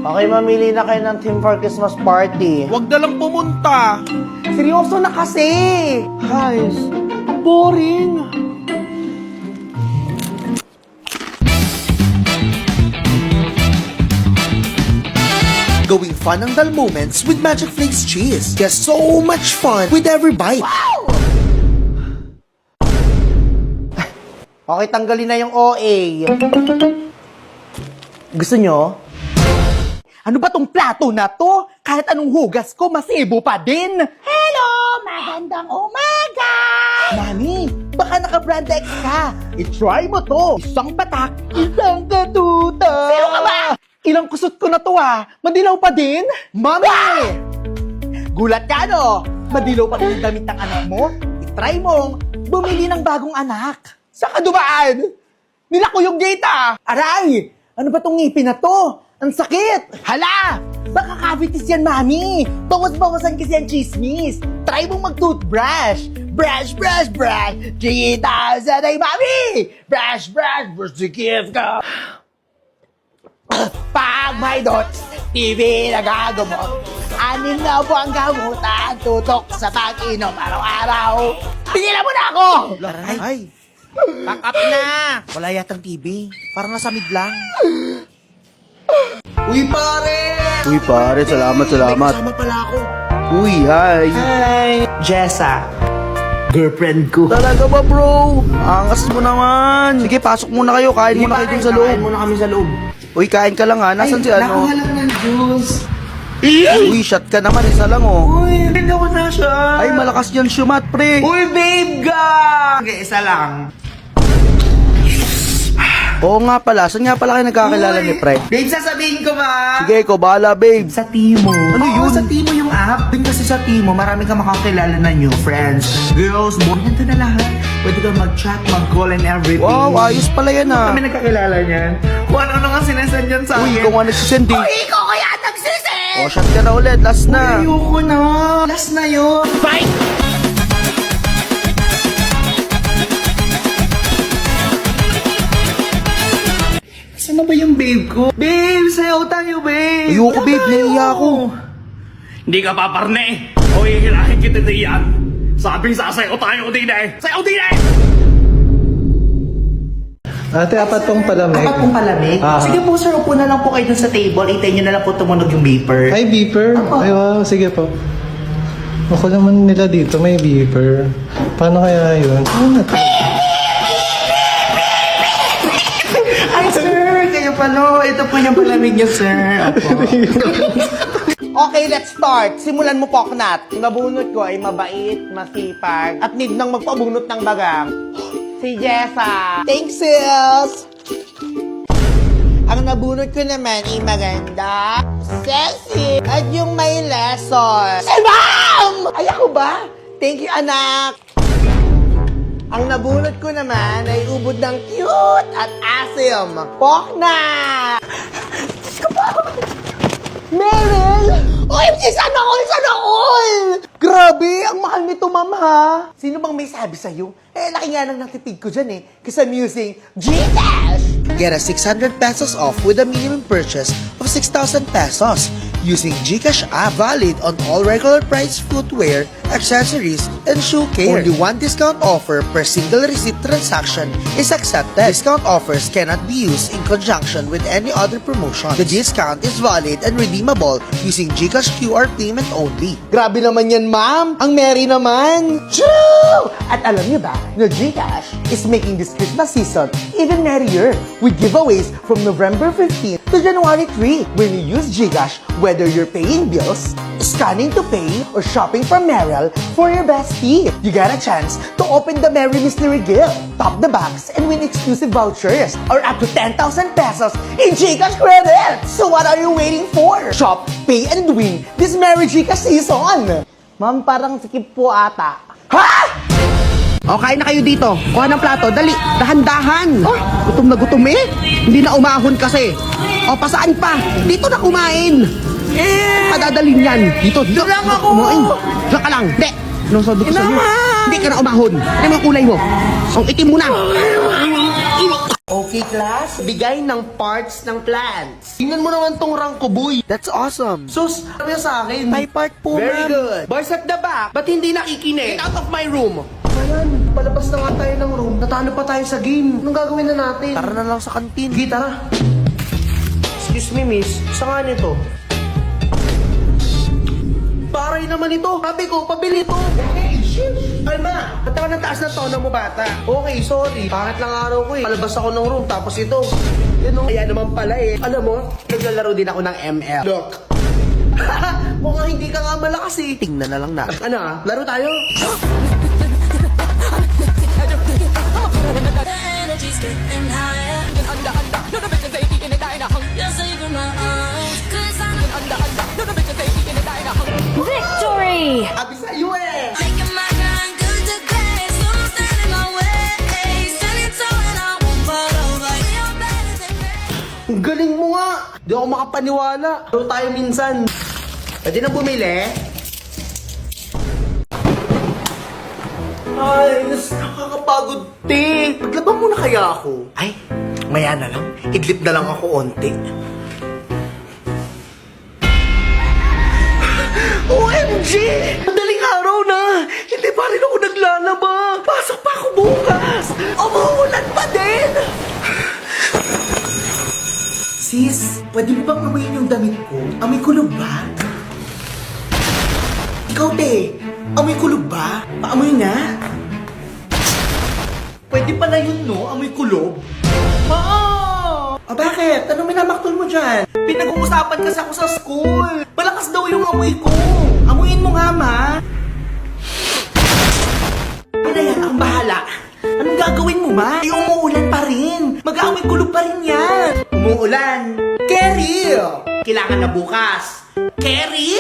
Okay, mamili na kayo ng theme for Christmas party. Huwag na lang pumunta. Seryoso na kasi! Guys, ang boring. Going fun ang dull moments with Magic Flakes cheese. Get so much fun with every bite. Okay, tanggalin na yung OA. Gusto nyo? Ano ba tong plato na to? Kahit anong hugas ko, masibo pa din. Hello! Magandang umaga! Mami, baka naka-brand X ka. I-try mo to. Isang patak, isang katuta. Sino ka ba? Ilang kusot ko na to Madilaw pa din? Mami! Gulat ka no? Madilaw pa din yung damit ng anak mo? I-try mong bumili ng bagong anak. Saan ka dumaan? Nilako yung gate Aray! Ano ba tong ngipin na to? Ang sakit! Hala! Baka cavities yan, mami! Bawas-bawasan kasi yan chismis! Try mong mag-toothbrush! Brush, brush, brush! 3,000 ay, mami! Brush, brush, brush the gift ko! Pag may dots, TV nagagamot. 6 na buwang gamutan, tutok sa pag-inom araw-araw. Pigilan mo na ako! Ay, Pack up na. wala yatang TV. Parang nasa mid lang. Uy, pare. Uy pare, salamat. May kasama pala ako. Uy, hi! Hi! Jessa. Girlfriend ko. Talaga ba bro? Angas mo naman. Sige, pasok muna kayo. Kain muna kayo dun sa loob. Kain muna kami sa loob. Uy, kain ka lang ha. Nasaan si ano? Nakuha lang ng juice. Uy, shot ka naman. Isa lang oh. Uy, hindi ko na siya. Ay, malakas yan shumat, pre. Uy, babe ka! Okay, isa lang. Oo nga pala. Saan nga pala kayo nagkakilala ni pre? Babe, sasabihin ko ba? Sige, ikaw bahala, babe. Sa Timo. Ano yun? Sa Timo yung app. Dun kasi sa Timo, marami kang makakilala na new friends. Girls, boy, nandun na lahat. Pwede kang mag-chat, mag-call and everything. Wow, ayos pala yan ah. Kami nagkakilala niyan. Kung ano-ano nga sinasend yan sa Uy, akin. ikaw nga nagsisend eh. Ikaw kaya nagsisend! O, shot ka na ulit. Last na. Ayoko na. Last na yun. Fight! Saan na ba yung babe ko? Babe, sayaw tayo, babe. Ayoko, babe. Naiiya ako. Hindi ka paparne. O hihilahin kita diyan. Sabing sasayaw tayo din eh. Sayaw din eh. Ate, apat pong palamig. Apat pong palamig? Ah. Sige po, sir. Upo na lang po kayo dun sa table. Hintayin nyo na lang po tumunog yung beeper. Ay, beeper? Apo. Ay, wow. Sige po. Ako naman nila dito, may beeper. Paano kaya yun? Ay, sir! Kayo pala. Ito po yung palamig niyo, sir. Opo. Okay, let's start. Simulan mo, Poknat. Yung nabunot ko ay mabait, masipag, at need nang magpabunot ng bagang. Si Jessa. Thanks, sis! Ang nabunot ko naman ay maganda, sexy, at yung may lesson. Si Ma'am! Ay, ako ba? Thank you, anak. Ang nabunot ko naman ay ubod ng cute at asim. Poknat! Diyos ko po! Meryl! OMG, sana all! Sana all! Grabe, ang mahal nito, ma'am, ha? Sino bang may sabi sa'yo? Laki nga nang natipid ko dyan, Kasi I'm using Gcash! Get a 600 pesos off with a minimum purchase of 6,000 pesos using GCash app, valid on all regular price footwear, accessories, and shoe care. Only one discount offer per single receipt transaction is accepted. Discount offers cannot be used in conjunction with any other promotion. The discount is valid and redeemable using GCash QR payment only. Grabe naman yan, ma'am! Ang merry naman! True! At alam niyo ba, na Gcash is making this Christmas season even merrier with giveaways from November 15 to January 3. When you use Gcash, whether you're paying bills, scanning to pay, or shopping from Merrell for your bestie, you got a chance to open the Merry Mystery Gift, top the box, and win exclusive vouchers or up to 10,000 pesos in Gcash credit! So what are you waiting for? Shop, pay, and win this Merry Gcash season! Ma'am, parang skip po ata. Ha?! O, kain na kayo dito. Kuha ng plato. Dali, dahan-dahan. Gutom na gutom Hindi na umahon kasi. O, pasaan pa? Dito na kumain. Padadalin yan. Dito. Lang ako. Kumain. Diyan ka lang. Hindi. Anong sabi ko sa'yo? Hindi ka na umahon. Ano yung kulay mo? Ang itim mo na. Okay, class. Bigay ng parts ng plants. Tingnan mo naman tong rangko, boy. That's awesome. Sus, ano yan sa akin? Thai part po, Very ma'am. good. Boys at the back, ba't hindi nakikinig? Get out of my room. Ayan, palabas na nga tayo ng room. Natalo pa tayo sa game. Anong gagawin na natin? Tara na lang sa kantin. Sige, tara. Excuse me, miss. Saan nito? Paray naman ito. Sabi ko, pabili ito. Okay, shit. Alma, ba't naman ang taas na tono mo, bata? Okay, sorry. Pangat lang araw ko eh. Palabas ako ng room, tapos ito. Yan o. Kaya naman pala eh. Alam mo, naglalaro din ako ng ML. Look. Mukhang hindi ka nga malakas eh. Tingnan na lang na. Ano ah? Laro tayo? The energy's getting higher. You're saving my eyes. 'Cause I'm Victory! Sabi sa'yo eh. making my grind good to great. So don't stand in my way. Standing tall and I won't fall over. You're better than me. Ang galing mo nga. Di ako makapaniwala. Laro tayo minsan. Pwede na bumili? Ay, nakakapagod, te. Paglabang muna kaya ako. Ay, maya na lang. Idlip na lang ako onti. OMG! Madaling araw na! Hindi pa rin ako naglalaba! Pasok pa ako bukas! Umuulan pa din! Sis, pwede mo bang amoyin yung damit ko? Amoy kulob ba? Ikaw, te, amoy kulob ba? Paamoy nga. Pwede pala yun, no? Amoy kulob? Oo! Bakit? Anong minamaktol mo dyan? Pinag-uusapan kasi ako sa school. Malakas daw yung amoy ko. Amuyin mo nga, ma. Ano yan? Ang bahala. Anong gagawin mo, ma? Ay, umuulan pa rin. Mag-aamoy kulob pa rin yan. Umuulan. Carry! Kailangan na bukas. Carry!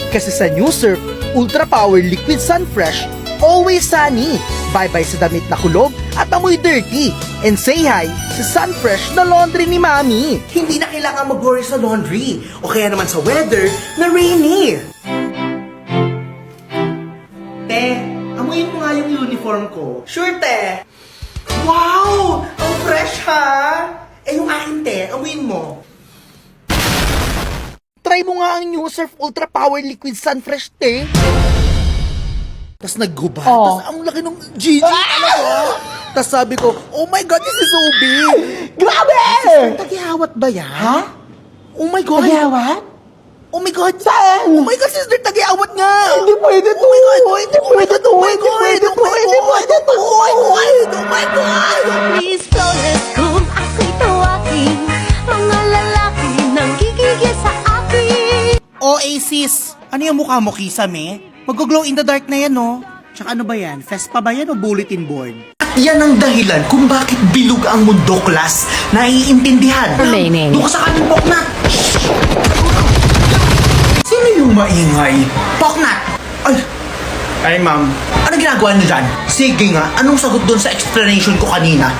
Kasi sa New Surf Ultra Power Liquid Sun Fresh, always sunny. Bye-bye sa damit na kulob at amoy dirty. And say hi sa Sun Fresh na laundry ni Mami. Hindi na kailangan mag-worry sa laundry o kaya naman sa weather na rainy. Te, amuyin mo nga yung uniform ko. Sure, te. Wow! Ang fresh, ha? Eh, yung akin, te, amuyin mo. Try mo nga ang New Surf Ultra Power Liquid Sun Fresh, te. Tapos nagguba. Oh. Tapos ang laki ng Gigi. Alam mo? Tapos sabi ko, oh my God, this is so big. Grabe! Tagihawat ba yan? Ha? Oh my God. Tagihawat? Oh my God. Saan? Oh my God, sister, tagihawat nga. Hindi pwede to. Oh my God. Hindi pwede to. Oh my God. Hindi pwede to. Oh my God. Oh my God. Please flawless kung ako'y tawagin. Mga lalaki nang gigigil sa akin. Oasis! Ano yung mukha mo, Kisame? Mag-glow in the dark na yan, no? Tsaka ano ba yan? Fest pa ba yan o bulletin board? At yan ang dahilan kung bakit bilog ang mundo, class. Naiintindihan. Remaining. Doon ka sa kanin, Poknat! Sino yung maingay? Poknat! Ay, ma'am. Ano ginagawa niyo dyan? Sige nga, anong sagot doon sa explanation ko kanina?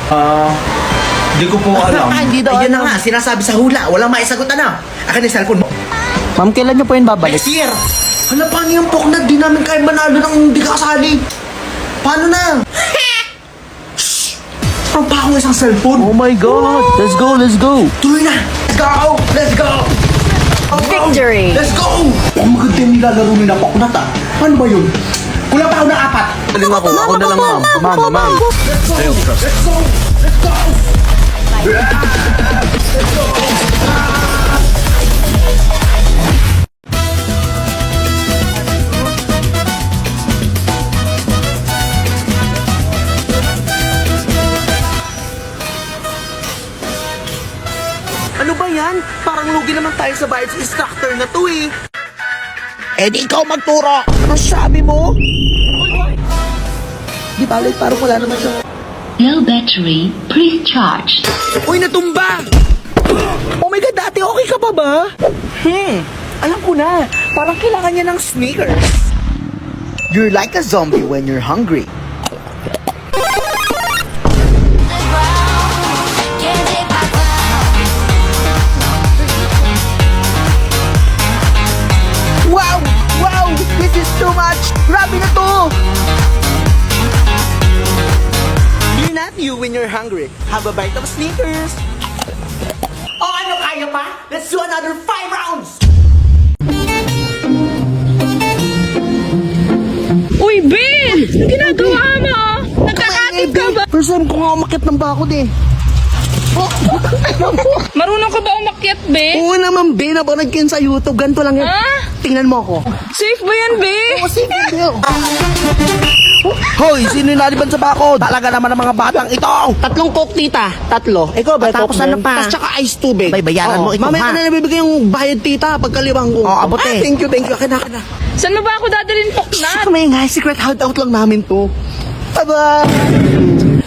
Hindi ko po alam. Hindi daw Ayun na nga, sinasabi sa hula. Walang maisagot na. Akin yung cellphone mo. Ma'am, kailan niyo po yun babalik? Next year! Hala, paano yung Poknat? Di namin kaya manalo ng hindi kakasali. Paano na? Shhh! Parang pa ako isang cellphone. Oh my God! Let's go, let's go! Tuloy na! Let's go! Let's go! Victory! Let's go! Ang maganda yung nilalaro ni na Poknat, ah. Paano ba yun? Kulang pa ako ng 4. Galing ako na lang, ma'am. Ma'am. Let's go! Let's go! Let's go! Ano ba yan? Parang lugi naman tayo sa bayad sa instructor na to eh. Eh di ikaw magturo. Ano sabi mo? Di balik, parang wala naman siya. Low battery, please charge. Uy, natumba! Oh my God, dati okay ka pa ba? Alam ko na. Parang kailangan niya ng sneakers. You're like a zombie when you're hungry. Can't take my crown. Wow! Wow! This is too much! Grabe na to! you're hungry, have a bite of Snickers. Oh, ano, kaya pa? Let's do another 5 rounds! Uy, Ben! Ano ginagawa mo? Nagkakatid ka ba? First time ko nga umakit ng bakod eh. Marunong ka ba umakyat, Be? Oo naman, be. Napanood ko yun sa YouTube. Ganito lang yan. Ah? Tingnan mo ako. Safe ba yan, Be? Hoy, sino yung naliban sa bakod? Talaga naman ang mga batang ito. 3 coke, tita. 3. Ikaw ba? Tapos ano pa? Tapos tsaka ice tubig. Bay, bayaran mo ito, Mamaya ha? ka na nabibigay yung bayad, tita. Pagkaliwang ko. Oo, abot eh. Thank you. Akin na. Saan mo ba ako dadalhin, Poknat? Kamay nga, secret hideout lang namin to. Aba!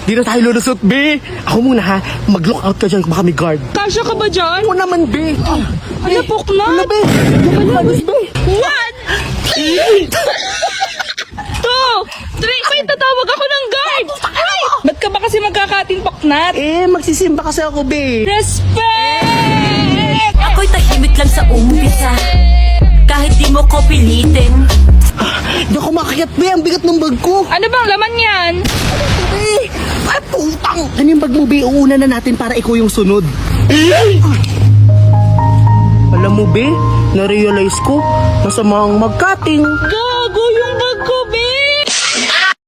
Di na tayo lulusot, be. Ako muna ha. Mag-look out ka dyan. Baka may guard. Kasya ka ba dyan? Ako naman, be. Ano, Poknat? Ano, be? Be. 1, 2, 3. Wait, tatawag ako ng guard. Ay! Ba't ka ba kasi magkakating, Poknat? Eh, magsisimba kasi ako, be. Respect! Ako'y tahimik lang sa umpisa. Kahit di mo ko pilitin. Di ako makakit, be. Ang bigat ng bag ko. Ano bang laman yan? Eh, ay, putang. Ano yung bag mo, be? Uuna na natin para ikaw yung sunod. Alam mo, be, na-realize ko na sa mga magkating.